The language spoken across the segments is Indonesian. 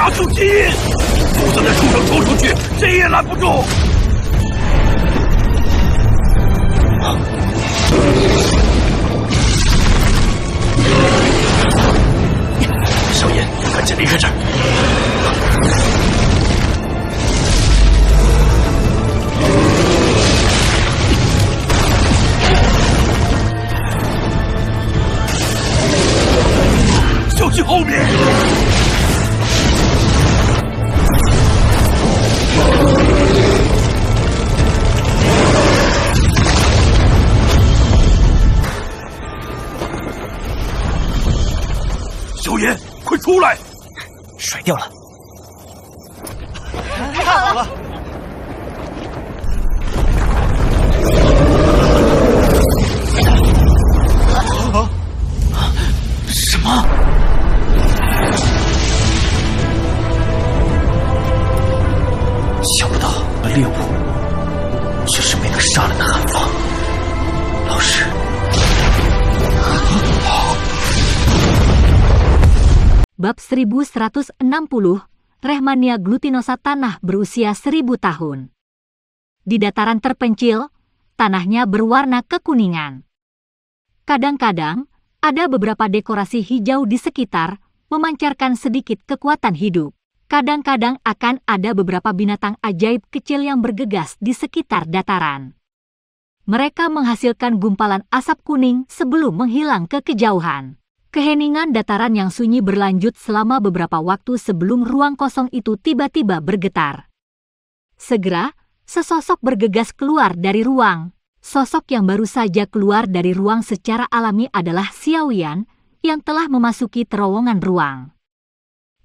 加速吸引，就算那畜生冲出去，谁也拦不住。小野，赶紧离开这儿！小心后面！小野，快出来！甩掉了。太好了！什么？想不到猎物却是没能杀了那寒风老师。Bab 1160, Rehmania glutinosa tanah berusia 1000 tahun. Di dataran terpencil, tanahnya berwarna kekuningan. Kadang-kadang, ada beberapa dekorasi hijau di sekitar, memancarkan sedikit kekuatan hidup. Kadang-kadang akan ada beberapa binatang ajaib kecil yang bergegas di sekitar dataran. Mereka menghasilkan gumpalan asap kuning sebelum menghilang ke kejauhan. Keheningan dataran yang sunyi berlanjut selama beberapa waktu sebelum ruang kosong itu tiba-tiba bergetar. Segera, sesosok bergegas keluar dari ruang. Sosok yang baru saja keluar dari ruang secara alami adalah Xiaoyan yang telah memasuki terowongan ruang.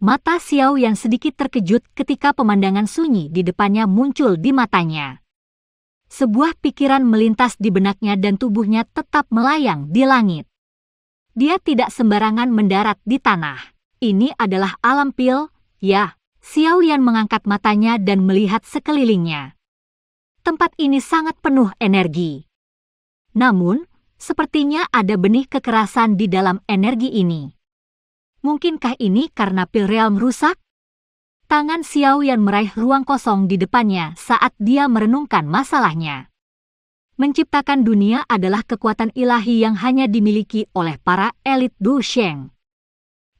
Mata Xiaoyan sedikit terkejut ketika pemandangan sunyi di depannya muncul di matanya. Sebuah pikiran melintas di benaknya dan tubuhnya tetap melayang di langit. Dia tidak sembarangan mendarat di tanah. Ini adalah alam pil, ya. Xiaoyan mengangkat matanya dan melihat sekelilingnya. Tempat ini sangat penuh energi. Namun, sepertinya ada benih kekerasan di dalam energi ini. Mungkinkah ini karena pil realm rusak? Tangan Xiaoyan meraih ruang kosong di depannya saat dia merenungkan masalahnya. Menciptakan dunia adalah kekuatan ilahi yang hanya dimiliki oleh para elit Du Sheng.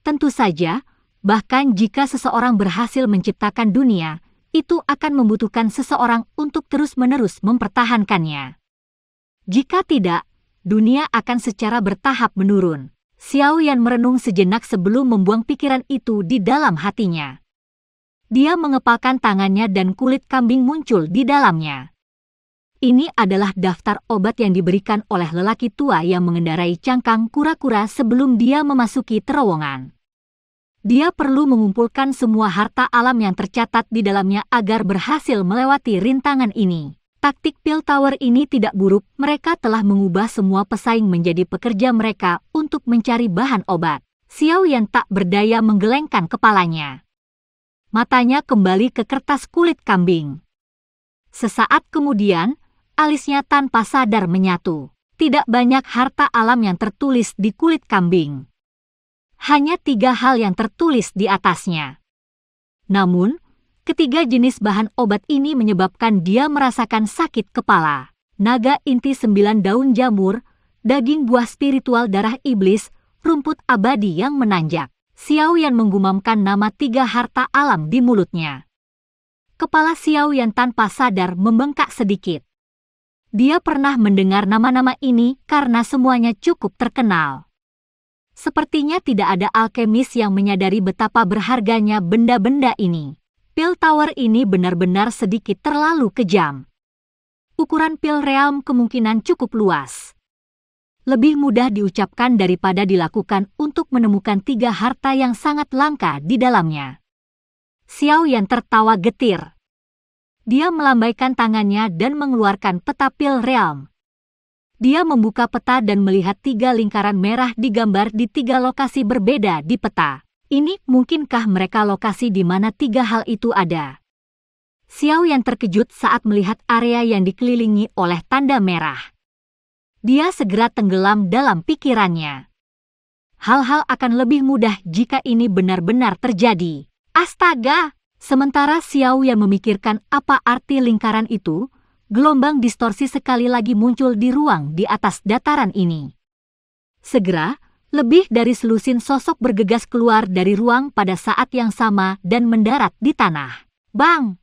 Tentu saja, bahkan jika seseorang berhasil menciptakan dunia, itu akan membutuhkan seseorang untuk terus-menerus mempertahankannya. Jika tidak, dunia akan secara bertahap menurun. Xiaoyan merenung sejenak sebelum membuang pikiran itu di dalam hatinya. Dia mengepalkan tangannya dan kulit kambing muncul di dalamnya. Ini adalah daftar obat yang diberikan oleh lelaki tua yang mengendarai cangkang kura-kura sebelum dia memasuki terowongan. Dia perlu mengumpulkan semua harta alam yang tercatat di dalamnya agar berhasil melewati rintangan ini. Taktik pil tower ini tidak buruk, mereka telah mengubah semua pesaing menjadi pekerja mereka untuk mencari bahan obat. Xiaoyan tak berdaya menggelengkan kepalanya. Matanya kembali ke kertas kulit kambing. Sesaat kemudian, alisnya tanpa sadar menyatu. Tidak banyak harta alam yang tertulis di kulit kambing. Hanya 3 hal yang tertulis di atasnya. Namun, ketiga jenis bahan obat ini menyebabkan dia merasakan sakit kepala. Naga inti 9 daun jamur, daging buah spiritual darah iblis, rumput abadi yang menanjak. Xiaoyan menggumamkan nama 3 harta alam di mulutnya. Kepala Xiaoyan tanpa sadar membengkak sedikit. Dia pernah mendengar nama-nama ini karena semuanya cukup terkenal. Sepertinya tidak ada alkemis yang menyadari betapa berharganya benda-benda ini. Pil tower ini benar-benar sedikit terlalu kejam. Ukuran pil realm kemungkinan cukup luas. Lebih mudah diucapkan daripada dilakukan untuk menemukan 3 harta yang sangat langka di dalamnya. Xiaoyan tertawa getir. Dia melambaikan tangannya dan mengeluarkan peta pil realm. Dia membuka peta dan melihat 3 lingkaran merah digambar di 3 lokasi berbeda di peta. Ini mungkinkah mereka lokasi di mana 3 hal itu ada? Xiaoyan terkejut saat melihat area yang dikelilingi oleh tanda merah. Dia segera tenggelam dalam pikirannya. Hal-hal akan lebih mudah jika ini benar-benar terjadi. Astaga! Sementara Xiao Yan memikirkan apa arti lingkaran itu, gelombang distorsi sekali lagi muncul di ruang di atas dataran ini. Segera, lebih dari selusin sosok bergegas keluar dari ruang pada saat yang sama dan mendarat di tanah. Bang!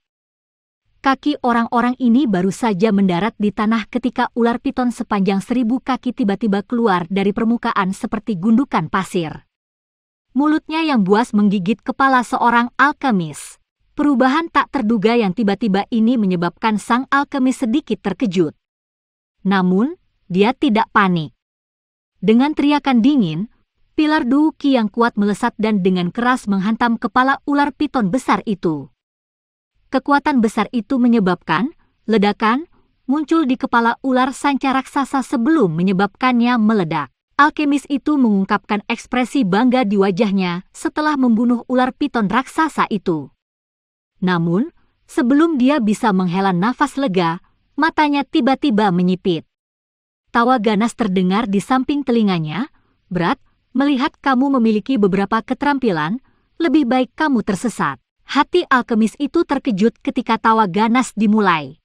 Kaki orang-orang ini baru saja mendarat di tanah ketika ular piton sepanjang 1000 kaki tiba-tiba keluar dari permukaan seperti gundukan pasir. Mulutnya yang buas menggigit kepala seorang alkemis. Perubahan tak terduga yang tiba-tiba ini menyebabkan sang alkemis sedikit terkejut. Namun, dia tidak panik. Dengan teriakan dingin, pilar Duuki yang kuat melesat dan dengan keras menghantam kepala ular piton besar itu. Kekuatan besar itu menyebabkan ledakan muncul di kepala ular sanca raksasa sebelum menyebabkannya meledak. Alkemis itu mengungkapkan ekspresi bangga di wajahnya setelah membunuh ular piton raksasa itu. Namun, sebelum dia bisa menghela nafas lega, matanya tiba-tiba menyipit. Tawa ganas terdengar di samping telinganya. Berat, melihat kamu memiliki beberapa keterampilan, lebih baik kamu tersesat. Hati alkemis itu terkejut ketika tawa ganas dimulai.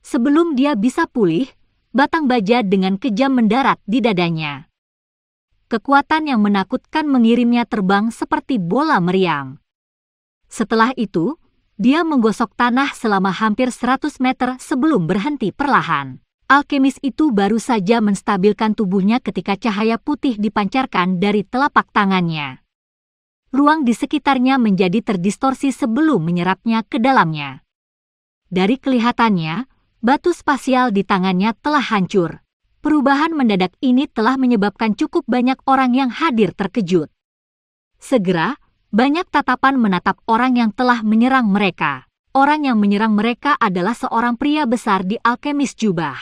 Sebelum dia bisa pulih, batang baja dengan kejam mendarat di dadanya. Kekuatan yang menakutkan mengirimnya terbang seperti bola meriam. Setelah itu, dia menggosok tanah selama hampir 100 meter sebelum berhenti perlahan. Alkemis itu baru saja menstabilkan tubuhnya ketika cahaya putih dipancarkan dari telapak tangannya. Ruang di sekitarnya menjadi terdistorsi sebelum menyerapnya ke dalamnya. Dari kelihatannya, batu spasial di tangannya telah hancur. Perubahan mendadak ini telah menyebabkan cukup banyak orang yang hadir terkejut. Segera, banyak tatapan menatap orang yang telah menyerang mereka. Orang yang menyerang mereka adalah seorang pria besar di alkemis jubah.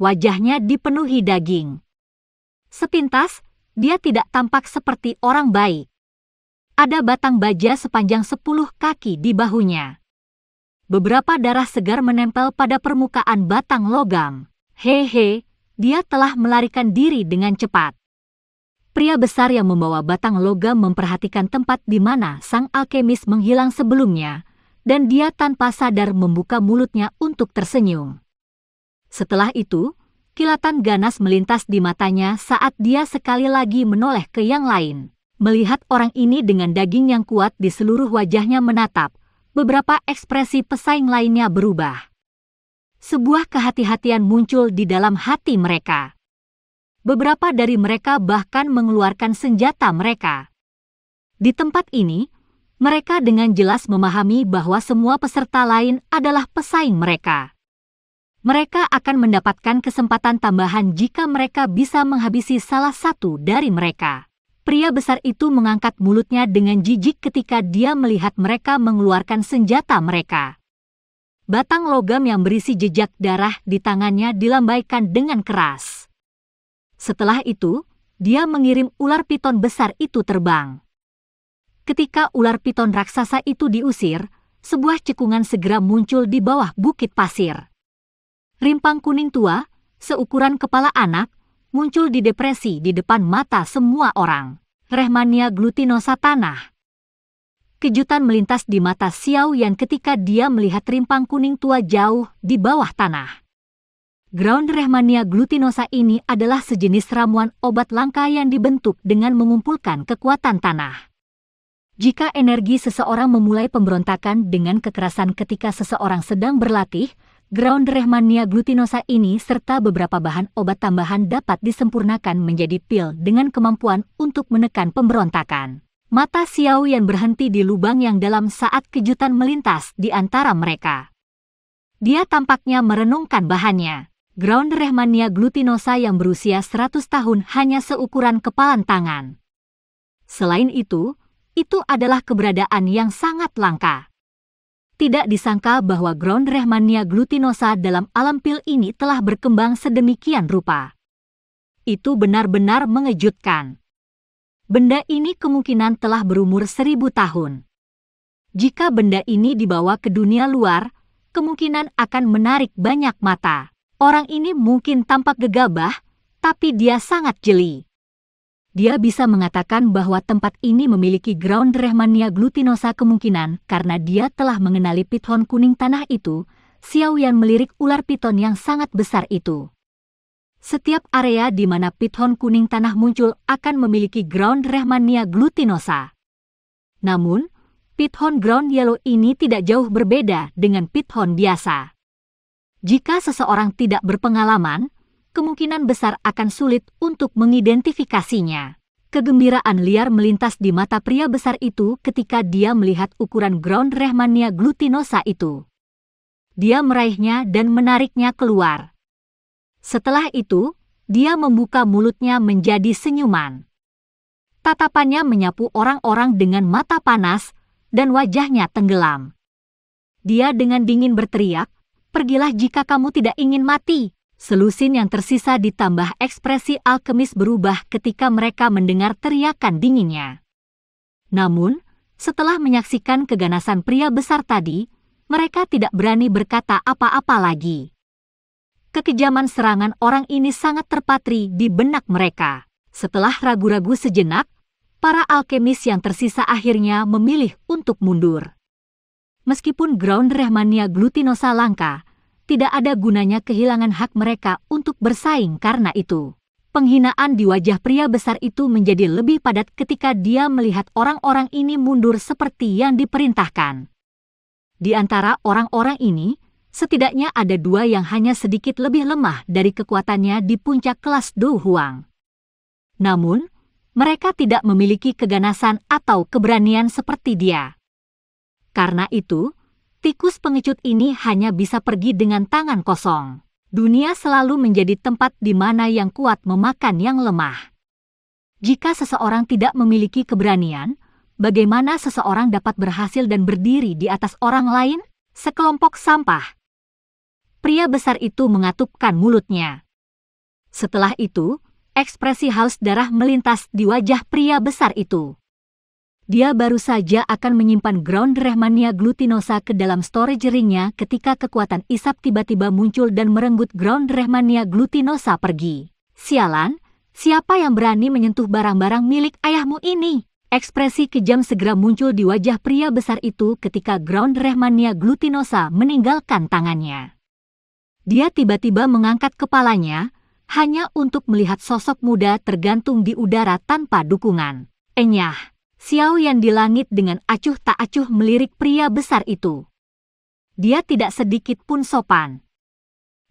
Wajahnya dipenuhi daging. Sepintas, dia tidak tampak seperti orang baik. Ada batang baja sepanjang 10 kaki di bahunya. Beberapa darah segar menempel pada permukaan batang logam. Hehe, dia telah melarikan diri dengan cepat. Pria besar yang membawa batang logam memperhatikan tempat di mana sang alkemis menghilang sebelumnya, dan dia tanpa sadar membuka mulutnya untuk tersenyum. Setelah itu, kilatan ganas melintas di matanya saat dia sekali lagi menoleh ke yang lain. Melihat orang ini dengan daging yang kuat di seluruh wajahnya menatap, beberapa ekspresi pesaing lainnya berubah. Sebuah kehati-hatian muncul di dalam hati mereka. Beberapa dari mereka bahkan mengeluarkan senjata mereka. Di tempat ini, mereka dengan jelas memahami bahwa semua peserta lain adalah pesaing mereka. Mereka akan mendapatkan kesempatan tambahan jika mereka bisa menghabisi salah satu dari mereka. Pria besar itu mengangkat mulutnya dengan jijik ketika dia melihat mereka mengeluarkan senjata mereka. Batang logam yang berisi jejak darah di tangannya dilambaikan dengan keras. Setelah itu, dia mengirim ular piton besar itu terbang. Ketika ular piton raksasa itu diusir, sebuah cekungan segera muncul di bawah bukit pasir. Rimpang kuning tua, seukuran kepala anak, muncul di depresi di depan mata semua orang. Rehmania glutinosa tanah. Kejutan melintas di mata Xiao Yan ketika dia melihat rimpang kuning tua jauh di bawah tanah. Ground Rehmania glutinosa ini adalah sejenis ramuan obat langka yang dibentuk dengan mengumpulkan kekuatan tanah. Jika energi seseorang memulai pemberontakan dengan kekerasan ketika seseorang sedang berlatih, Ground Rehmania glutinosa ini serta beberapa bahan obat tambahan dapat disempurnakan menjadi pil dengan kemampuan untuk menekan pemberontakan. Mata Xiao Yan berhenti di lubang yang dalam saat kejutan melintas di antara mereka. Dia tampaknya merenungkan bahannya. Ground Rehmania glutinosa yang berusia 100 tahun hanya seukuran kepalan tangan. Selain itu adalah keberadaan yang sangat langka. Tidak disangka bahwa Ground Rehmania glutinosa dalam alam pil ini telah berkembang sedemikian rupa. Itu benar-benar mengejutkan. Benda ini kemungkinan telah berumur 1000 tahun. Jika benda ini dibawa ke dunia luar, kemungkinan akan menarik banyak mata. Orang ini mungkin tampak gegabah, tapi dia sangat jeli. Dia bisa mengatakan bahwa tempat ini memiliki ground Rehmannia glutinosa kemungkinan karena dia telah mengenali piton kuning tanah itu. Xiao Yan melirik ular piton yang sangat besar itu. Setiap area di mana piton kuning tanah muncul akan memiliki ground Rehmannia glutinosa. Namun, piton ground yellow ini tidak jauh berbeda dengan piton biasa. Jika seseorang tidak berpengalaman, kemungkinan besar akan sulit untuk mengidentifikasinya. Kegembiraan liar melintas di mata pria besar itu ketika dia melihat ukuran ground Rehmannia glutinosa itu. Dia meraihnya dan menariknya keluar. Setelah itu, dia membuka mulutnya menjadi senyuman. Tatapannya menyapu orang-orang dengan mata panas, dan wajahnya tenggelam. Dia dengan dingin berteriak, "Pergilah jika kamu tidak ingin mati." Selusin yang tersisa ditambah ekspresi alkemis berubah ketika mereka mendengar teriakan dinginnya. Namun, setelah menyaksikan keganasan pria besar tadi, mereka tidak berani berkata apa-apa lagi. Kekejaman serangan orang ini sangat terpatri di benak mereka. Setelah ragu-ragu sejenak, para alkemis yang tersisa akhirnya memilih untuk mundur. Meskipun ground Rehmannia glutinosa langka, tidak ada gunanya kehilangan hak mereka untuk bersaing karena itu. Penghinaan di wajah pria besar itu menjadi lebih padat ketika dia melihat orang-orang ini mundur seperti yang diperintahkan. Di antara orang-orang ini, setidaknya ada 2 yang hanya sedikit lebih lemah dari kekuatannya di puncak kelas Do Huang. Namun, mereka tidak memiliki keganasan atau keberanian seperti dia. Karena itu, tikus pengecut ini hanya bisa pergi dengan tangan kosong. Dunia selalu menjadi tempat di mana yang kuat memakan yang lemah. Jika seseorang tidak memiliki keberanian, bagaimana seseorang dapat berhasil dan berdiri di atas orang lain? Sekelompok sampah. Pria besar itu mengatupkan mulutnya. Setelah itu, ekspresi haus darah melintas di wajah pria besar itu. Dia baru saja akan menyimpan ground Rehmannia glutinosa ke dalam storage ringnya ketika kekuatan isap tiba-tiba muncul dan merenggut ground Rehmannia glutinosa pergi. Sialan, siapa yang berani menyentuh barang-barang milik ayahmu ini? Ekspresi kejam segera muncul di wajah pria besar itu ketika ground Rehmannia glutinosa meninggalkan tangannya. Dia tiba-tiba mengangkat kepalanya, hanya untuk melihat sosok muda tergantung di udara tanpa dukungan. Enyah. Xiao Yan di langit dengan acuh tak acuh melirik pria besar itu. Dia tidak sedikit pun sopan.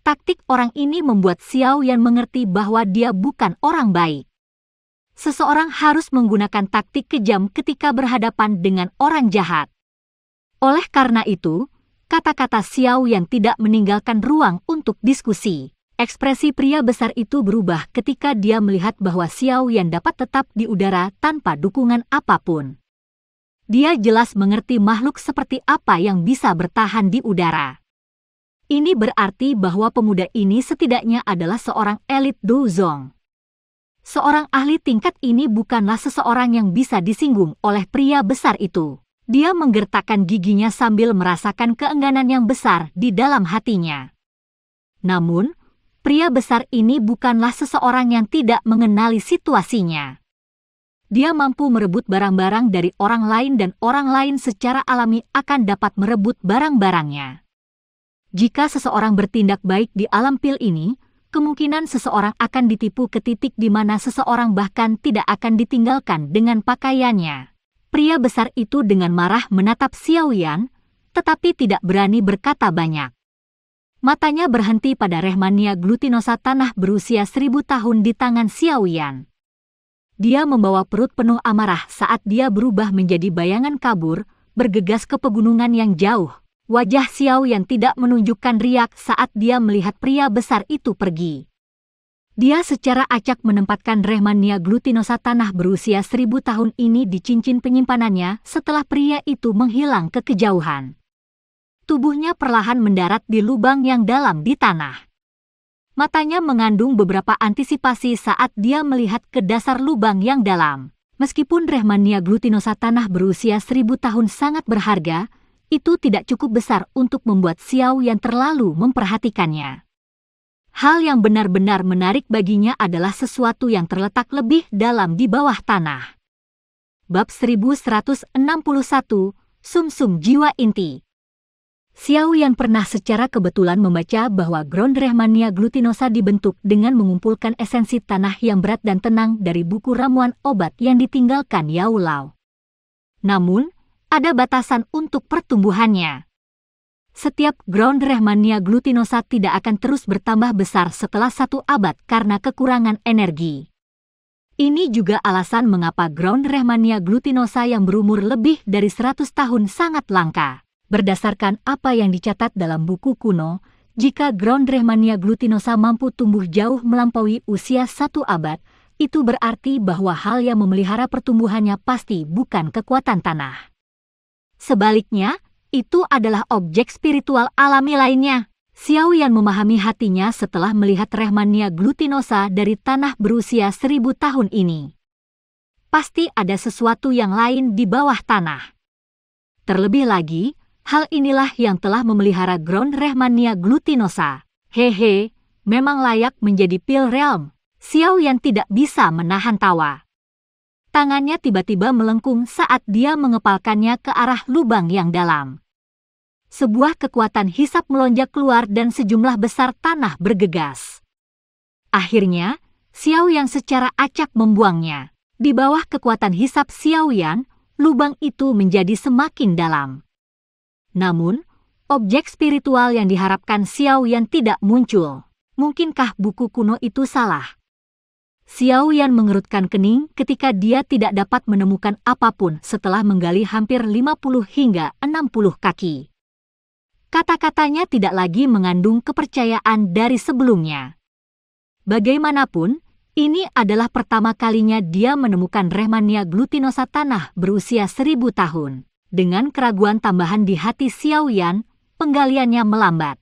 Taktik orang ini membuat Xiao Yan mengerti bahwa dia bukan orang baik. Seseorang harus menggunakan taktik kejam ketika berhadapan dengan orang jahat. Oleh karena itu, kata-kata Xiao Yan tidak meninggalkan ruang untuk diskusi. Ekspresi pria besar itu berubah ketika dia melihat bahwa Xiao Yan dapat tetap di udara tanpa dukungan apapun. Dia jelas mengerti makhluk seperti apa yang bisa bertahan di udara. Ini berarti bahwa pemuda ini setidaknya adalah seorang elit Dozong. Seorang ahli tingkat ini bukanlah seseorang yang bisa disinggung oleh pria besar itu. Dia menggertakkan giginya sambil merasakan keengganan yang besar di dalam hatinya. Namun, pria besar ini bukanlah seseorang yang tidak mengenali situasinya. Dia mampu merebut barang-barang dari orang lain dan orang lain secara alami akan dapat merebut barang-barangnya. Jika seseorang bertindak baik di alam pil ini, kemungkinan seseorang akan ditipu ke titik di mana seseorang bahkan tidak akan ditinggalkan dengan pakaiannya. Pria besar itu dengan marah menatap Xiao Yan, tetapi tidak berani berkata banyak. Matanya berhenti pada Rehmannia glutinosa tanah berusia 1000 tahun di tangan Xiao Yan. Dia membawa perut penuh amarah saat dia berubah menjadi bayangan kabur, bergegas ke pegunungan yang jauh. Wajah Xiao Yan tidak menunjukkan riak saat dia melihat pria besar itu pergi. Dia secara acak menempatkan Rehmannia glutinosa tanah berusia 1000 tahun ini di cincin penyimpanannya setelah pria itu menghilang ke kejauhan. Tubuhnya perlahan mendarat di lubang yang dalam di tanah. Matanya mengandung beberapa antisipasi saat dia melihat ke dasar lubang yang dalam. Meskipun Rehmannia glutinosa tanah berusia 1000 tahun sangat berharga, itu tidak cukup besar untuk membuat Xiao Yan terlalu memperhatikannya. Hal yang benar-benar menarik baginya adalah sesuatu yang terletak lebih dalam di bawah tanah. Bab 1161, Sumsum Jiwa Inti. Xiaoyan pernah secara kebetulan membaca bahwa ground Rehmannia glutinosa dibentuk dengan mengumpulkan esensi tanah yang berat dan tenang dari buku ramuan obat yang ditinggalkan Yao Lao. Namun, ada batasan untuk pertumbuhannya. Setiap ground Rehmannia glutinosa tidak akan terus bertambah besar setelah 1 abad karena kekurangan energi. Ini juga alasan mengapa ground Rehmannia glutinosa yang berumur lebih dari 100 tahun sangat langka. Berdasarkan apa yang dicatat dalam buku kuno, jika ground Rehmannia glutinosa mampu tumbuh jauh melampaui usia 1 abad, itu berarti bahwa hal yang memelihara pertumbuhannya pasti bukan kekuatan tanah. Sebaliknya, itu adalah objek spiritual alami lainnya. Xiaoyan memahami hatinya setelah melihat Rehmannia glutinosa dari tanah berusia 1000 tahun ini. Pasti ada sesuatu yang lain di bawah tanah. Terlebih lagi, hal inilah yang telah memelihara ground Rehmannia glutinosa. Hehe, memang layak menjadi Pil Realm. Xiaoyan tidak bisa menahan tawa. Tangannya tiba-tiba melengkung saat dia mengepalkannya ke arah lubang yang dalam. Sebuah kekuatan hisap melonjak keluar dan sejumlah besar tanah bergegas. Akhirnya, Xiaoyan secara acak membuangnya. Di bawah kekuatan hisap Xiaoyan, lubang itu menjadi semakin dalam. Namun, objek spiritual yang diharapkan Xiaoyan tidak muncul. Mungkinkah buku kuno itu salah? Xiaoyan mengerutkan kening ketika dia tidak dapat menemukan apapun setelah menggali hampir 50 hingga 60 kaki. Kata-katanya tidak lagi mengandung kepercayaan dari sebelumnya. Bagaimanapun, ini adalah pertama kalinya dia menemukan Rehmannia glutinosa tanah berusia 1000 tahun. Dengan keraguan tambahan di hati Xiaoyan, penggaliannya melambat.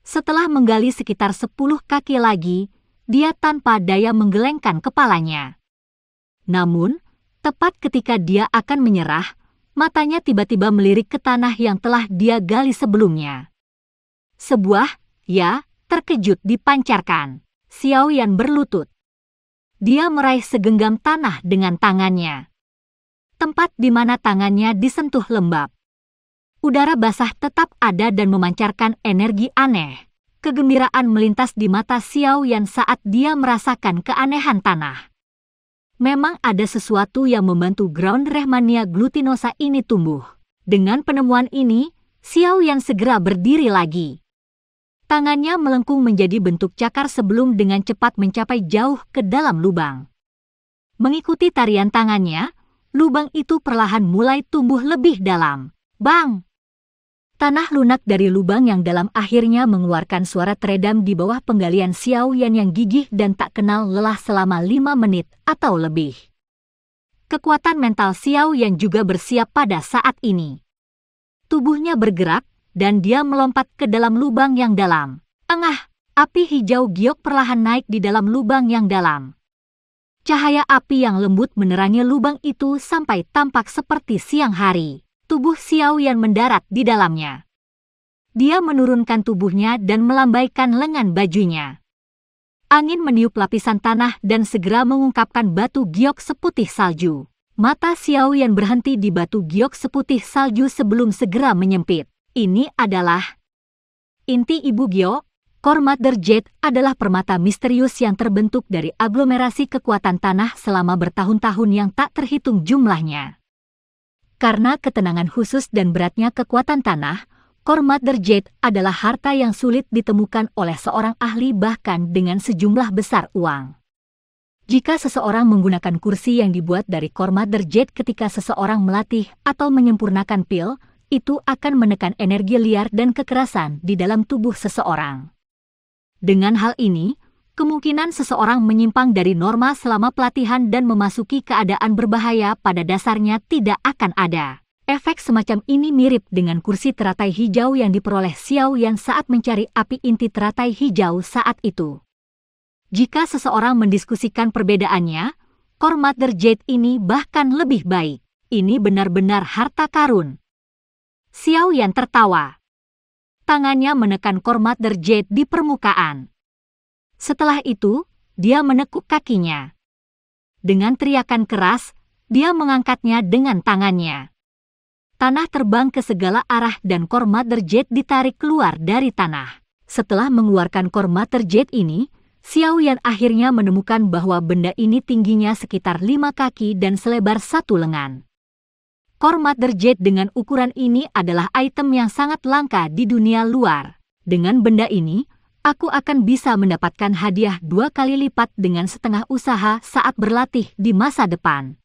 Setelah menggali sekitar 10 kaki lagi, dia tanpa daya menggelengkan kepalanya. Namun, tepat ketika dia akan menyerah, matanya tiba-tiba melirik ke tanah yang telah dia gali sebelumnya. Sebuah, terkejut dipancarkan. Xiaoyan berlutut. Dia meraih segenggam tanah dengan tangannya. Tempat di mana tangannya disentuh lembab. Udara basah tetap ada dan memancarkan energi aneh. Kegembiraan melintas di mata Xiaoyan saat dia merasakan keanehan tanah. Memang ada sesuatu yang membantu ground Rehmannia glutinosa ini tumbuh. Dengan penemuan ini, Xiaoyan segera berdiri lagi. Tangannya melengkung menjadi bentuk cakar sebelum dengan cepat mencapai jauh ke dalam lubang. Mengikuti tarian tangannya, lubang itu perlahan mulai tumbuh lebih dalam. Bang! Tanah lunak dari lubang yang dalam akhirnya mengeluarkan suara teredam di bawah penggalian Xiaoyan yang gigih dan tak kenal lelah selama 5 menit atau lebih. Kekuatan mental Xiaoyan juga bersiap pada saat ini. Tubuhnya bergerak, dan dia melompat ke dalam lubang yang dalam. Engah, api hijau giok perlahan naik di dalam lubang yang dalam. Cahaya api yang lembut menerangi lubang itu sampai tampak seperti siang hari. Tubuh Xiaoyan mendarat di dalamnya. Dia menurunkan tubuhnya dan melambaikan lengan bajunya. Angin meniup lapisan tanah dan segera mengungkapkan batu giok seputih salju. Mata Xiaoyan berhenti di batu giok seputih salju sebelum segera menyempit. Ini adalah inti Ibu Giok. Core Mother Jade adalah permata misterius yang terbentuk dari aglomerasi kekuatan tanah selama bertahun-tahun yang tak terhitung jumlahnya. Karena ketenangan khusus dan beratnya kekuatan tanah, Core Mother Jade adalah harta yang sulit ditemukan oleh seorang ahli bahkan dengan sejumlah besar uang. Jika seseorang menggunakan kursi yang dibuat dari Core Mother Jade ketika seseorang melatih atau menyempurnakan pil, itu akan menekan energi liar dan kekerasan di dalam tubuh seseorang. Dengan hal ini, kemungkinan seseorang menyimpang dari norma selama pelatihan dan memasuki keadaan berbahaya pada dasarnya tidak akan ada. Efek semacam ini mirip dengan kursi teratai hijau yang diperoleh Xiaoyan saat mencari api inti teratai hijau saat itu. Jika seseorang mendiskusikan perbedaannya, Core Mother Jade ini bahkan lebih baik. Ini benar-benar harta karun. Xiaoyan tertawa. Tangannya menekan Core Mother Jade di permukaan. Setelah itu, dia menekuk kakinya. Dengan teriakan keras, dia mengangkatnya dengan tangannya. Tanah terbang ke segala arah dan Core Mother Jade ditarik keluar dari tanah. Setelah mengeluarkan Core Mother Jade ini, Xiao Yan akhirnya menemukan bahwa benda ini tingginya sekitar 5 kaki dan selebar 1 lengan. Core Mother Jade dengan ukuran ini adalah item yang sangat langka di dunia luar. Dengan benda ini, aku akan bisa mendapatkan hadiah 2 kali lipat dengan setengah usaha saat berlatih di masa depan.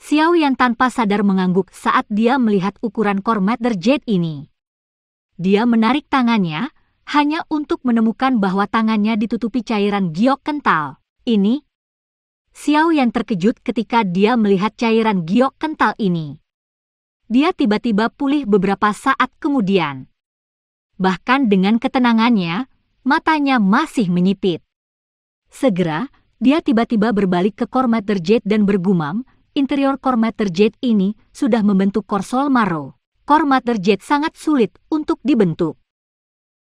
Xiao Yan tanpa sadar mengangguk saat dia melihat ukuran Core Mother Jade ini. Dia menarik tangannya, hanya untuk menemukan bahwa tangannya ditutupi cairan giok kental. Ini, Xiao Yan terkejut ketika dia melihat cairan giok kental ini. Dia tiba-tiba pulih beberapa saat kemudian. Bahkan dengan ketenangannya, matanya masih menyipit. Segera, dia tiba-tiba berbalik ke Core Mother Jade dan bergumam, interior Core Mother Jade ini sudah membentuk Core Soul Marrow. Core Mother Jade sangat sulit untuk dibentuk.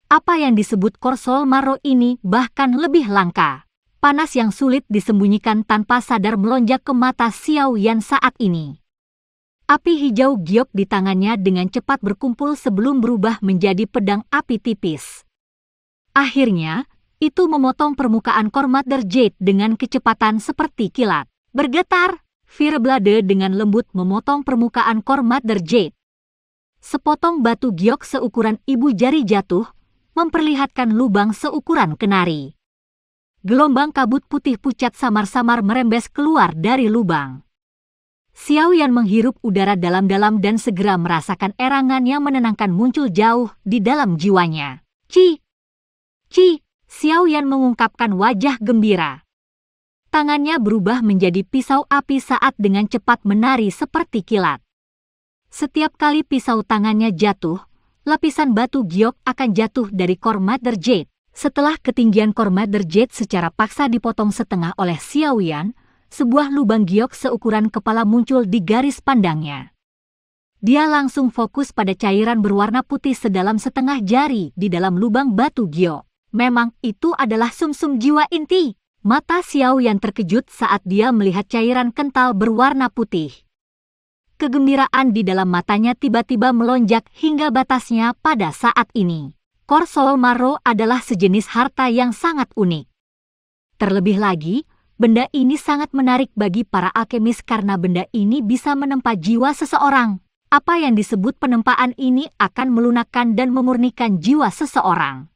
Apa yang disebut Core Soul Marrow ini bahkan lebih langka. Panas yang sulit disembunyikan tanpa sadar melonjak ke mata Xiao Yan saat ini. Api hijau giok di tangannya dengan cepat berkumpul sebelum berubah menjadi pedang api tipis. Akhirnya, itu memotong permukaan Core Mother Jade dengan kecepatan seperti kilat. Bergetar, Fireblade dengan lembut memotong permukaan Core Mother Jade. Sepotong batu giok seukuran ibu jari jatuh, memperlihatkan lubang seukuran kenari. Gelombang kabut putih pucat samar-samar merembes keluar dari lubang. Xiao Yan menghirup udara dalam-dalam dan segera merasakan erangan yang menenangkan muncul jauh di dalam jiwanya. Ci! Xiao Yan mengungkapkan wajah gembira. Tangannya berubah menjadi pisau api saat dengan cepat menari seperti kilat. Setiap kali pisau tangannya jatuh, lapisan batu giok akan jatuh dari Core Mother Jade. Setelah ketinggian Core Mother Jade secara paksa dipotong setengah oleh Xiao Yan, sebuah lubang giok seukuran kepala muncul di garis pandangnya. Dia langsung fokus pada cairan berwarna putih sedalam setengah jari di dalam lubang batu giok. Memang itu adalah sumsum jiwa inti. Mata Xiao Yan terkejut saat dia melihat cairan kental berwarna putih. Kegembiraan di dalam matanya tiba-tiba melonjak hingga batasnya pada saat ini. Core Soul Marrow adalah sejenis harta yang sangat unik. Terlebih lagi, benda ini sangat menarik bagi para alkemis karena benda ini bisa menempa jiwa seseorang. Apa yang disebut penempaan ini akan melunakkan dan memurnikan jiwa seseorang.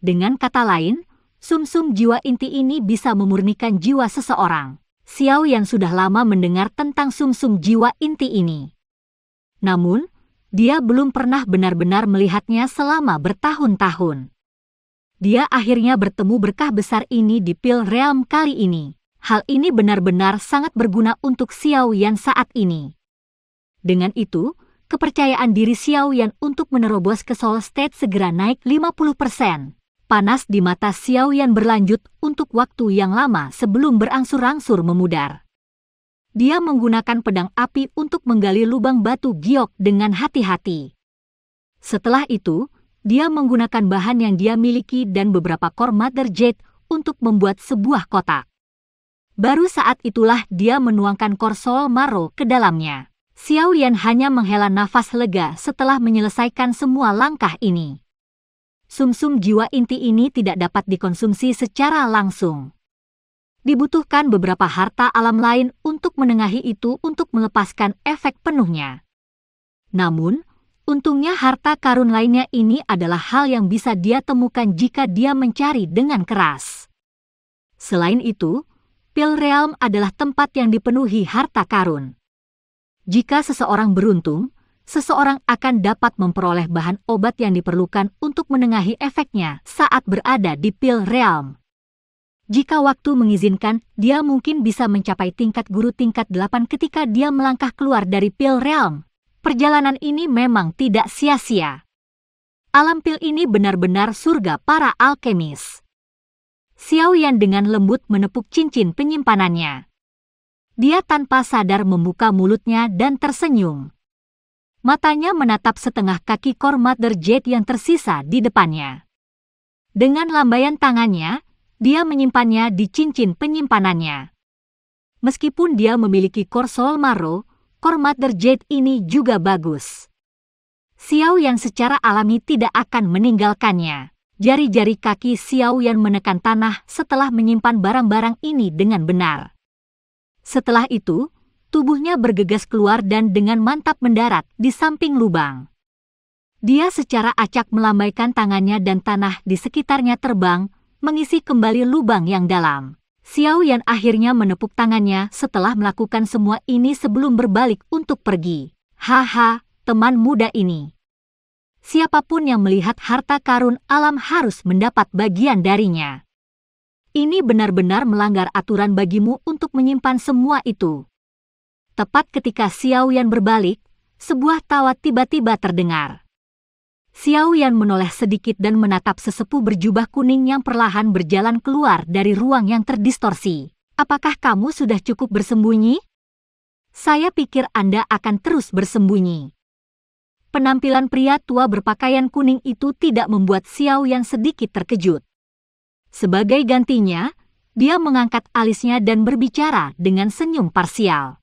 Dengan kata lain, sumsum jiwa inti ini bisa memurnikan jiwa seseorang. Xiao Yan sudah lama mendengar tentang sumsum jiwa inti ini. Namun, dia belum pernah benar-benar melihatnya selama bertahun-tahun. Dia akhirnya bertemu berkah besar ini di Pale Realm kali ini. Hal ini benar-benar sangat berguna untuk Xiao Yan saat ini. Dengan itu, kepercayaan diri Xiao Yan untuk menerobos ke Soul State segera naik 50%. Panas di mata Xiao Yan berlanjut untuk waktu yang lama sebelum berangsur-angsur memudar. Dia menggunakan pedang api untuk menggali lubang batu giok dengan hati-hati. Setelah itu, dia menggunakan bahan yang dia miliki dan beberapa Core Mother Jade untuk membuat sebuah kotak. Baru saat itulah dia menuangkan Core Soul Marrow ke dalamnya. Xiao Yan hanya menghela nafas lega setelah menyelesaikan semua langkah ini. Sumsum jiwa inti ini tidak dapat dikonsumsi secara langsung. Dibutuhkan beberapa harta alam lain untuk menengahi itu untuk melepaskan efek penuhnya. Namun, untungnya harta karun lainnya ini adalah hal yang bisa dia temukan jika dia mencari dengan keras. Selain itu, Pale Realm adalah tempat yang dipenuhi harta karun. Jika seseorang beruntung, seseorang akan dapat memperoleh bahan obat yang diperlukan untuk menengahi efeknya saat berada di Pale Realm. Jika waktu mengizinkan, dia mungkin bisa mencapai tingkat guru tingkat 8 ketika dia melangkah keluar dari Pale Realm. Perjalanan ini memang tidak sia-sia. Alam Pale ini benar-benar surga para alkemis. Xiao Yan dengan lembut menepuk cincin penyimpanannya. Dia tanpa sadar membuka mulutnya dan tersenyum. Matanya menatap setengah kaki Core Mother Jade yang tersisa di depannya. Dengan lambaian tangannya, dia menyimpannya di cincin penyimpanannya. Meskipun dia memiliki Korsol Maro, Core Mother Jade ini juga bagus. Xiao Yan secara alami tidak akan meninggalkannya. Jari-jari kaki Xiao Yan menekan tanah setelah menyimpan barang-barang ini dengan benar. Setelah itu, tubuhnya bergegas keluar dan dengan mantap mendarat di samping lubang. Dia secara acak melambaikan tangannya dan tanah di sekitarnya terbang, mengisi kembali lubang yang dalam. Xiao Yan akhirnya menepuk tangannya setelah melakukan semua ini sebelum berbalik untuk pergi. Haha, teman muda ini. Siapapun yang melihat harta karun alam harus mendapat bagian darinya. Ini benar-benar melanggar aturan bagimu untuk menyimpan semua itu. Tepat ketika Xiao Yan berbalik, sebuah tawa tiba-tiba terdengar. Xiao Yan menoleh sedikit dan menatap sesepuh berjubah kuning yang perlahan berjalan keluar dari ruang yang terdistorsi. Apakah kamu sudah cukup bersembunyi? Saya pikir Anda akan terus bersembunyi. Penampilan pria tua berpakaian kuning itu tidak membuat Xiao Yan sedikit terkejut. Sebagai gantinya, dia mengangkat alisnya dan berbicara dengan senyum parsial.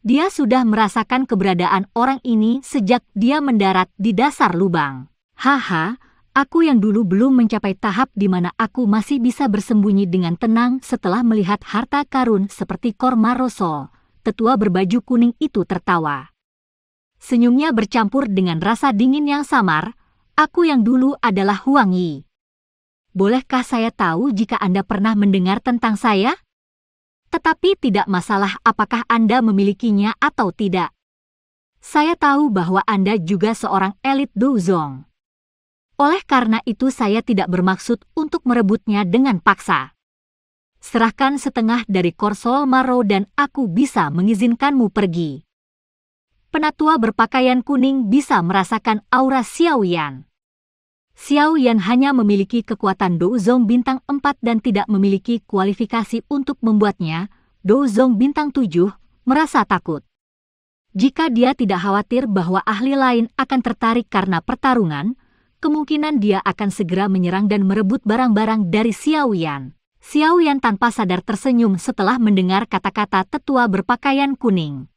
Dia sudah merasakan keberadaan orang ini sejak dia mendarat di dasar lubang. Haha, aku yang dulu belum mencapai tahap di mana aku masih bisa bersembunyi dengan tenang setelah melihat harta karun seperti Core Maro Sol. Tetua berbaju kuning itu tertawa. Senyumnya bercampur dengan rasa dingin yang samar. Aku yang dulu adalah Huang Yi. Bolehkah saya tahu jika Anda pernah mendengar tentang saya? Tetapi tidak masalah apakah Anda memilikinya atau tidak. Saya tahu bahwa Anda juga seorang elit Douzong. Oleh karena itu saya tidak bermaksud untuk merebutnya dengan paksa. Serahkan setengah dari Korsol Maro dan aku bisa mengizinkanmu pergi. Penatua berpakaian kuning bisa merasakan aura Xiao Yan. Xiao Yan hanya memiliki kekuatan Douzong bintang 4 dan tidak memiliki kualifikasi untuk membuatnya, Douzong bintang 7, merasa takut. Jika dia tidak khawatir bahwa ahli lain akan tertarik karena pertarungan, kemungkinan dia akan segera menyerang dan merebut barang-barang dari Xiao Yan. Xiao Yan tanpa sadar tersenyum setelah mendengar kata-kata tetua berpakaian kuning.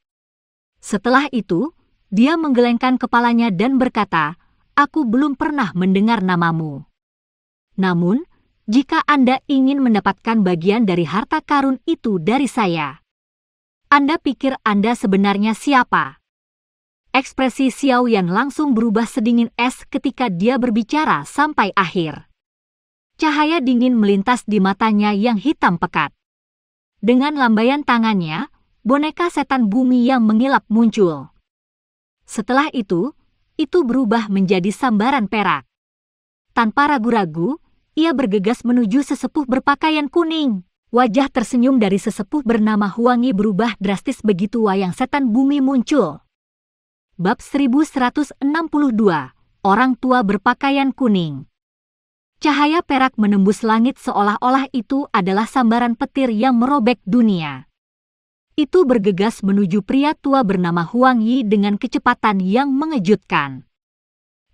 Setelah itu, dia menggelengkan kepalanya dan berkata, "Aku belum pernah mendengar namamu. Namun, jika Anda ingin mendapatkan bagian dari harta karun itu dari saya, Anda pikir Anda sebenarnya siapa?" Ekspresi Xiao Yan langsung berubah sedingin es ketika dia berbicara sampai akhir. Cahaya dingin melintas di matanya yang hitam pekat. Dengan lambaian tangannya, boneka setan bumi yang mengilap muncul. Setelah itu berubah menjadi sambaran perak. Tanpa ragu-ragu, ia bergegas menuju sesepuh berpakaian kuning. Wajah tersenyum dari sesepuh bernama Huang Yi berubah drastis begitu wayang setan bumi muncul. Bab 1162, Orang tua berpakaian kuning. Cahaya perak menembus langit seolah-olah itu adalah sambaran petir yang merobek dunia. Itu bergegas menuju pria tua bernama Huang Yi dengan kecepatan yang mengejutkan.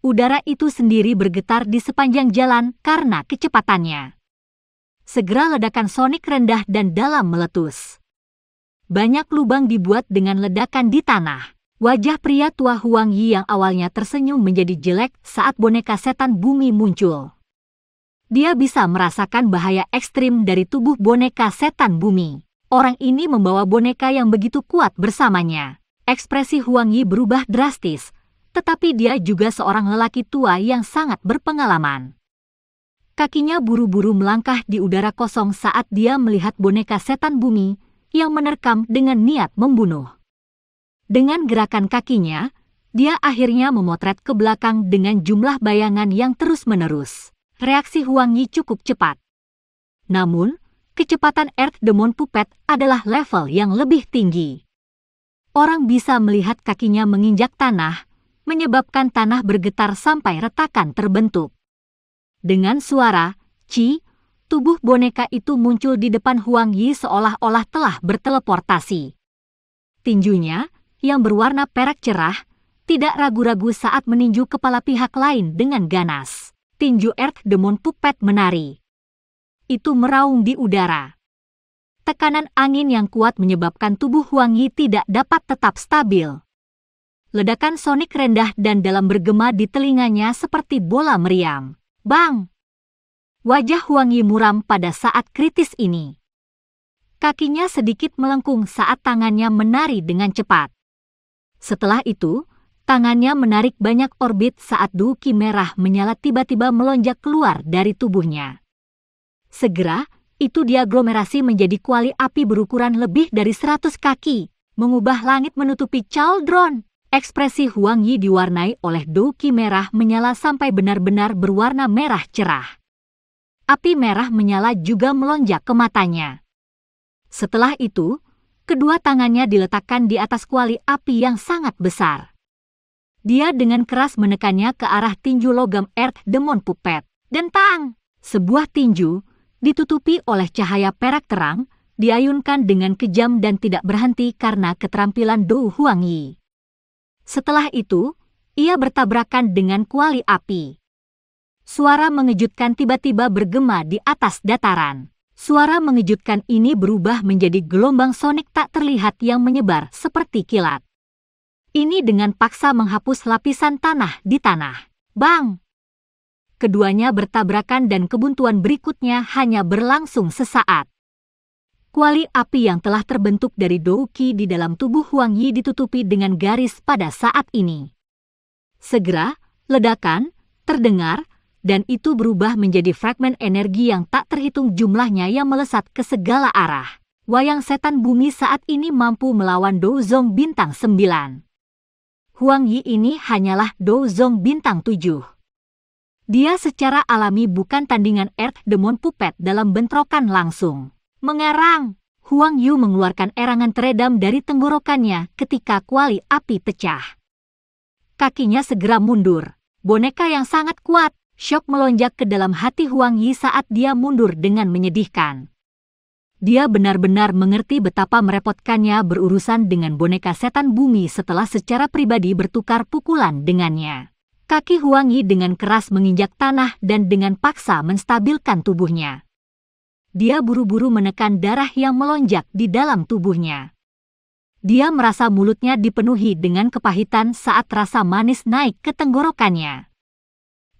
Udara itu sendiri bergetar di sepanjang jalan karena kecepatannya. Segera ledakan sonik rendah dan dalam meletus. Banyak lubang dibuat dengan ledakan di tanah. Wajah pria tua Huang Yi yang awalnya tersenyum menjadi jelek saat boneka setan bumi muncul. Dia bisa merasakan bahaya ekstrim dari tubuh boneka setan bumi. Orang ini membawa boneka yang begitu kuat bersamanya. Ekspresi Huang Yi berubah drastis, tetapi dia juga seorang lelaki tua yang sangat berpengalaman. Kakinya buru-buru melangkah di udara kosong saat dia melihat boneka setan bumi yang menerkam dengan niat membunuh. Dengan gerakan kakinya, dia akhirnya memotret ke belakang dengan jumlah bayangan yang terus-menerus. Reaksi Huang Yi cukup cepat. Namun, kecepatan Earth Demon Puppet adalah level yang lebih tinggi. Orang bisa melihat kakinya menginjak tanah, menyebabkan tanah bergetar sampai retakan terbentuk. Dengan suara, "Ci", tubuh boneka itu muncul di depan Huang Yi seolah-olah telah berteleportasi. Tinjunya, yang berwarna perak cerah, tidak ragu-ragu saat meninju kepala pihak lain dengan ganas. Tinju Earth Demon Puppet menari. itu meraung di udara. Tekanan angin yang kuat menyebabkan tubuh Huang Yi tidak dapat tetap stabil. Ledakan sonik rendah dan dalam bergema di telinganya seperti bola meriam. Bang! Wajah Huang Yi muram pada saat kritis ini. Kakinya sedikit melengkung saat tangannya menari dengan cepat. Setelah itu, tangannya menarik banyak orbit saat Duki merah menyala tiba-tiba melonjak keluar dari tubuhnya. Segera, itu diaglomerasi menjadi kuali api berukuran lebih dari 100 kaki, mengubah langit menutupi cauldron. Ekspresi Huang Yi diwarnai oleh Duki merah menyala sampai benar-benar berwarna merah cerah. Api merah menyala juga melonjak ke matanya. Setelah itu, kedua tangannya diletakkan di atas kuali api yang sangat besar. Dia dengan keras menekannya ke arah tinju logam Earth Demon Puppet. Dentang! Sebuah tinju, ditutupi oleh cahaya perak terang, diayunkan dengan kejam dan tidak berhenti karena keterampilan Dou Huang Yi. Setelah itu, ia bertabrakan dengan kuali api. Suara mengejutkan tiba-tiba bergema di atas dataran. Suara mengejutkan ini berubah menjadi gelombang sonik tak terlihat yang menyebar seperti kilat. Ini dengan paksa menghapus lapisan tanah di tanah. Bang! Keduanya bertabrakan dan kebuntuan berikutnya hanya berlangsung sesaat. Kuali api yang telah terbentuk dari Douki di dalam tubuh Huang Yi ditutupi dengan garis pada saat ini. Segera, ledakan terdengar, dan itu berubah menjadi fragmen energi yang tak terhitung jumlahnya yang melesat ke segala arah. Wayang setan bumi saat ini mampu melawan Douzong bintang 9. Huang Yi ini hanyalah Douzong bintang 7. Dia secara alami bukan tandingan Earth Demon Puppet dalam bentrokan langsung. Mengerang! Huang Yu mengeluarkan erangan teredam dari tenggorokannya ketika kuali api pecah. Kakinya segera mundur. Boneka yang sangat kuat, syok melonjak ke dalam hati Huang Yi saat dia mundur dengan menyedihkan. Dia benar-benar mengerti betapa merepotkannya berurusan dengan boneka setan bumi setelah secara pribadi bertukar pukulan dengannya. Kaki Huang Yi dengan keras menginjak tanah dan dengan paksa menstabilkan tubuhnya. Dia buru-buru menekan darah yang melonjak di dalam tubuhnya. Dia merasa mulutnya dipenuhi dengan kepahitan saat rasa manis naik ke tenggorokannya.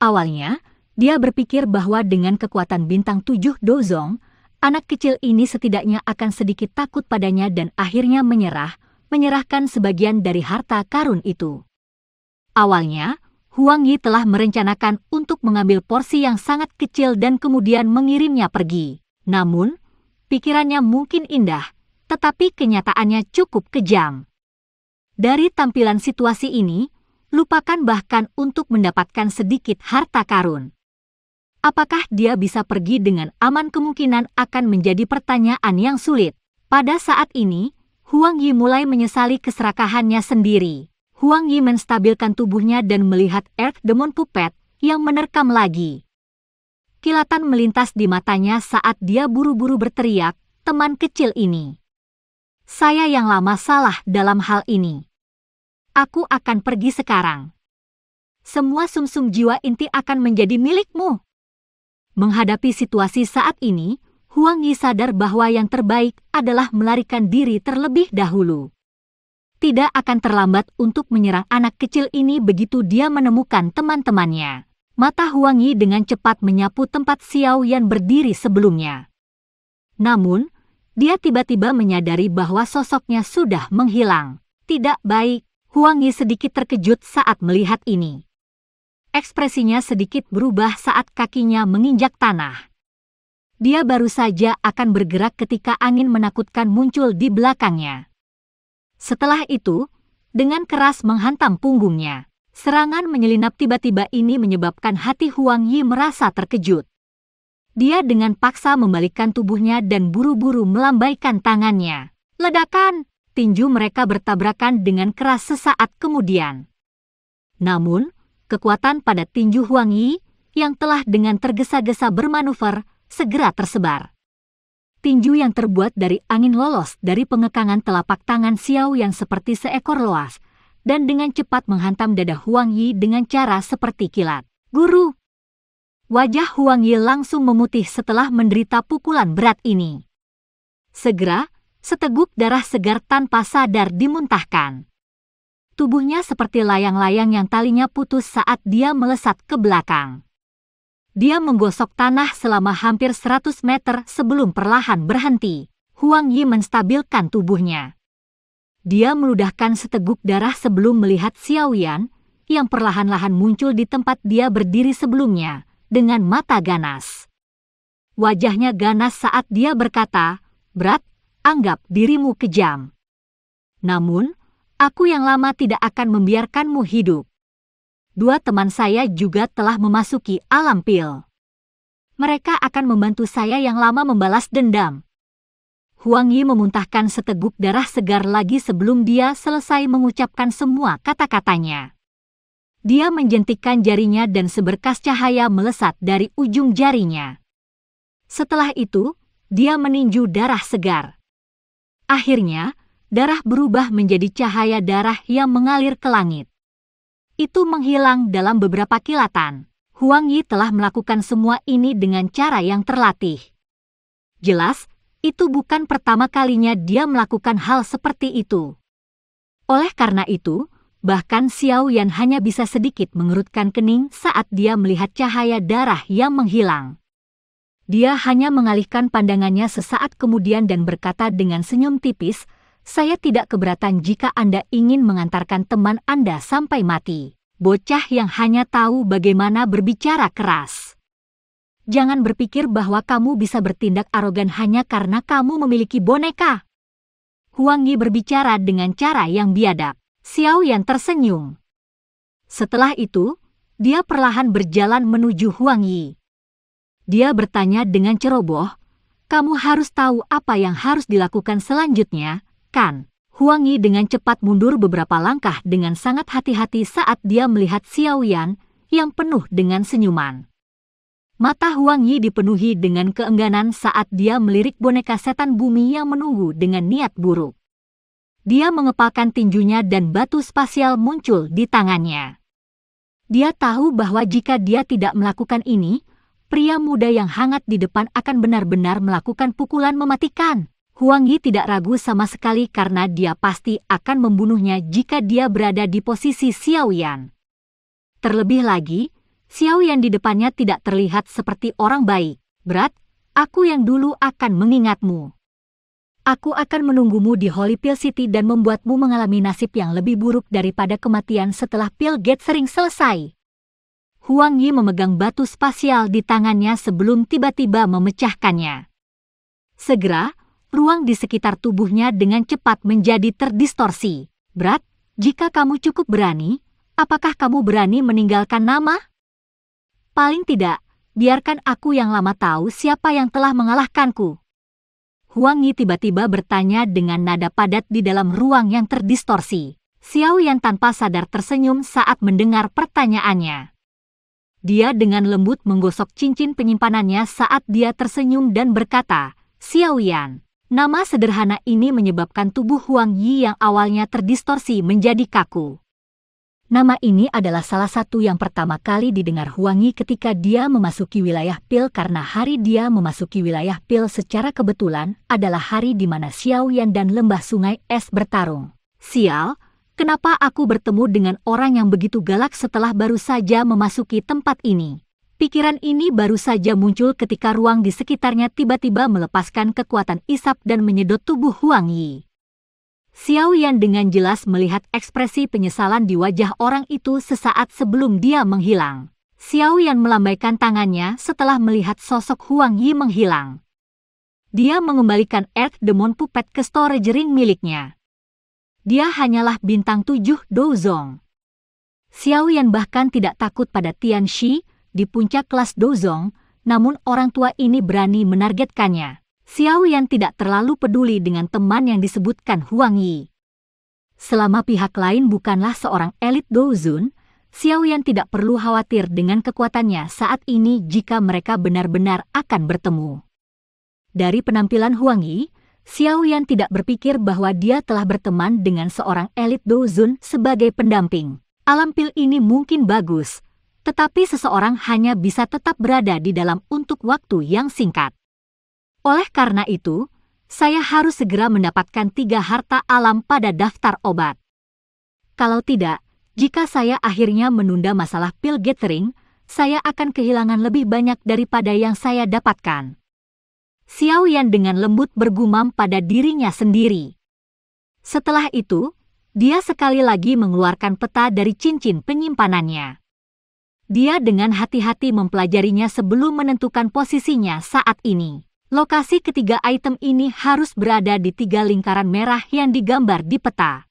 Awalnya, dia berpikir bahwa dengan kekuatan bintang 7 Douzong, anak kecil ini setidaknya akan sedikit takut padanya dan akhirnya menyerahkan sebagian dari harta karun itu. Awalnya, Huang Yi telah merencanakan untuk mengambil porsi yang sangat kecil dan kemudian mengirimnya pergi. Namun, pikirannya mungkin indah, tetapi kenyataannya cukup kejam. Dari tampilan situasi ini, lupakan bahkan untuk mendapatkan sedikit harta karun. Apakah dia bisa pergi dengan aman kemungkinan akan menjadi pertanyaan yang sulit. Pada saat ini, Huang Yi mulai menyesali keserakahannya sendiri. Huang Yi menstabilkan tubuhnya dan melihat Earth Demon Puppet yang menerkam lagi. Kilatan melintas di matanya saat dia buru-buru berteriak, teman kecil ini. Saya yang lama salah dalam hal ini. Aku akan pergi sekarang. Semua sumsum jiwa inti akan menjadi milikmu. Menghadapi situasi saat ini, Huang Yi sadar bahwa yang terbaik adalah melarikan diri terlebih dahulu. Tidak akan terlambat untuk menyerang anak kecil ini begitu dia menemukan teman-temannya. Mata Huang Yi dengan cepat menyapu tempat Xiao Yan berdiri sebelumnya. Namun, dia tiba-tiba menyadari bahwa sosoknya sudah menghilang. Tidak baik, Huang Yi sedikit terkejut saat melihat ini. Ekspresinya sedikit berubah saat kakinya menginjak tanah. Dia baru saja akan bergerak ketika angin menakutkan muncul di belakangnya. Setelah itu, dengan keras menghantam punggungnya. Serangan menyelinap tiba-tiba ini menyebabkan hati Huang Yi merasa terkejut. Dia dengan paksa membalikkan tubuhnya dan buru-buru melambaikan tangannya. Ledakan! Tinju mereka bertabrakan dengan keras sesaat kemudian. Namun, kekuatan pada tinju Huang Yi yang telah dengan tergesa-gesa bermanuver segera tersebar. Tinju yang terbuat dari angin lolos dari pengekangan telapak tangan Xiao yang seperti seekor loas, dan dengan cepat menghantam dada Huang Yi dengan cara seperti kilat. Guru! Wajah Huang Yi langsung memutih setelah menderita pukulan berat ini. Segera, seteguk darah segar tanpa sadar dimuntahkan. Tubuhnya seperti layang-layang yang talinya putus saat dia melesat ke belakang. Dia menggosok tanah selama hampir 100 meter sebelum perlahan berhenti. Huang Yi menstabilkan tubuhnya. Dia meludahkan seteguk darah sebelum melihat Xiao Yan yang perlahan-lahan muncul di tempat dia berdiri sebelumnya dengan mata ganas. Wajahnya ganas saat dia berkata, "Berat, anggap dirimu kejam. Namun, aku yang lama tidak akan membiarkanmu hidup. Dua teman saya juga telah memasuki alam pil. Mereka akan membantu saya yang lama membalas dendam." Huang Yi memuntahkan seteguk darah segar lagi sebelum dia selesai mengucapkan semua kata-katanya. Dia menjentikkan jarinya dan seberkas cahaya melesat dari ujung jarinya. Setelah itu, dia meninju darah segar. Akhirnya, darah berubah menjadi cahaya darah yang mengalir ke langit. Itu menghilang dalam beberapa kilatan. Huang Yi telah melakukan semua ini dengan cara yang terlatih. Jelas, itu bukan pertama kalinya dia melakukan hal seperti itu. Oleh karena itu, bahkan Xiao Yan hanya bisa sedikit mengerutkan kening saat dia melihat cahaya darah yang menghilang. Dia hanya mengalihkan pandangannya sesaat kemudian dan berkata dengan senyum tipis, "Saya tidak keberatan jika Anda ingin mengantarkan teman Anda sampai mati. Bocah yang hanya tahu bagaimana berbicara keras. Jangan berpikir bahwa kamu bisa bertindak arogan hanya karena kamu memiliki boneka." Huang Yi berbicara dengan cara yang biadab. Xiao Yan tersenyum. Setelah itu, dia perlahan berjalan menuju Huang Yi. Dia bertanya dengan ceroboh, "Kamu harus tahu apa yang harus dilakukan selanjutnya, kan?" Huang Yi dengan cepat mundur beberapa langkah dengan sangat hati-hati saat dia melihat Xiao Yan yang penuh dengan senyuman. Mata Huang Yi dipenuhi dengan keengganan saat dia melirik boneka setan bumi yang menunggu dengan niat buruk. Dia mengepalkan tinjunya dan batu spasial muncul di tangannya. Dia tahu bahwa jika dia tidak melakukan ini, pria muda yang hangat di depan akan benar-benar melakukan pukulan mematikan. Huang Yi tidak ragu sama sekali karena dia pasti akan membunuhnya jika dia berada di posisi Xiao Yan. Terlebih lagi, Xiao Yan di depannya tidak terlihat seperti orang baik. "Berat, aku yang dulu akan mengingatmu. Aku akan menunggumu di Holy Pill City dan membuatmu mengalami nasib yang lebih buruk daripada kematian setelah Pill Gate sering selesai." Huang Yi memegang batu spasial di tangannya sebelum tiba-tiba memecahkannya. Segera, ruang di sekitar tubuhnya dengan cepat menjadi terdistorsi. "Berat, jika kamu cukup berani, apakah kamu berani meninggalkan nama? Paling tidak, biarkan aku yang lama tahu siapa yang telah mengalahkanku." Huang Yi tiba-tiba bertanya dengan nada padat di dalam ruang yang terdistorsi. Xiao Yan tanpa sadar tersenyum saat mendengar pertanyaannya. Dia dengan lembut menggosok cincin penyimpanannya saat dia tersenyum dan berkata, "Xiao Yan." Nama sederhana ini menyebabkan tubuh Huang Yi yang awalnya terdistorsi menjadi kaku. Nama ini adalah salah satu yang pertama kali didengar Huang Yi ketika dia memasuki wilayah Pil karena hari dia memasuki wilayah Pil secara kebetulan adalah hari di mana Xiao Yan dan lembah sungai es bertarung. "Sial, kenapa aku bertemu dengan orang yang begitu galak setelah baru saja memasuki tempat ini?" Pikiran ini baru saja muncul ketika ruang di sekitarnya tiba-tiba melepaskan kekuatan isap dan menyedot tubuh Huang Yi. Xiao Yan dengan jelas melihat ekspresi penyesalan di wajah orang itu sesaat sebelum dia menghilang. Xiao Yan melambaikan tangannya setelah melihat sosok Huang Yi menghilang. Dia mengembalikan Earth Demon Puppet ke storage ring miliknya. Dia hanyalah bintang 7 Douzong. Xiao Yan bahkan tidak takut pada Tian Shi di puncak kelas Douzong, namun orang tua ini berani menargetkannya. Xiao Yan tidak terlalu peduli dengan teman yang disebutkan Huang Yi. Selama pihak lain bukanlah seorang elit Douzun, Xiao Yan tidak perlu khawatir dengan kekuatannya saat ini jika mereka benar-benar akan bertemu. Dari penampilan Huang Yi, Xiao Yan tidak berpikir bahwa dia telah berteman dengan seorang elit Douzun sebagai pendamping. Alam pil ini mungkin bagus, Tetapi seseorang hanya bisa tetap berada di dalam untuk waktu yang singkat. Oleh karena itu, saya harus segera mendapatkan 3 harta alam pada daftar obat. Kalau tidak, jika saya akhirnya menunda masalah pil gathering, saya akan kehilangan lebih banyak daripada yang saya dapatkan. Xiao Yan dengan lembut bergumam pada dirinya sendiri. Setelah itu, dia sekali lagi mengeluarkan peta dari cincin penyimpanannya. Dia dengan hati-hati mempelajarinya sebelum menentukan posisinya saat ini. Lokasi ketiga item ini harus berada di 3 lingkaran merah yang digambar di peta.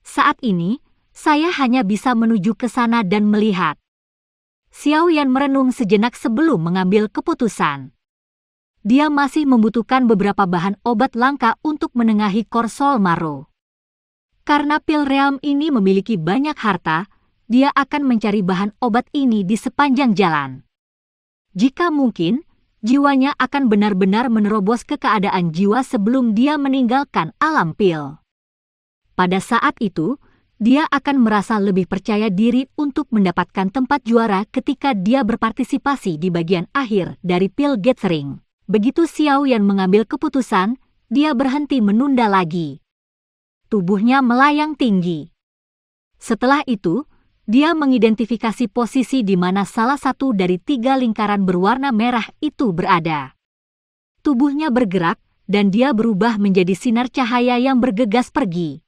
Saat ini, saya hanya bisa menuju ke sana dan melihat. Xiao Yan merenung sejenak sebelum mengambil keputusan. Dia masih membutuhkan beberapa bahan obat langka untuk menengahi Korsol Maro. Karena pil realm ini memiliki banyak harta, dia akan mencari bahan obat ini di sepanjang jalan. Jika mungkin, jiwanya akan benar-benar menerobos ke keadaan jiwa sebelum dia meninggalkan alam pil. Pada saat itu, dia akan merasa lebih percaya diri untuk mendapatkan tempat juara ketika dia berpartisipasi di bagian akhir dari pil gathering. Begitu Xiao Yan mengambil keputusan, dia berhenti menunda lagi. Tubuhnya melayang tinggi. Setelah itu, dia mengidentifikasi posisi di mana salah satu dari 3 lingkaran berwarna merah itu berada. Tubuhnya bergerak, dan dia berubah menjadi sinar cahaya yang bergegas pergi.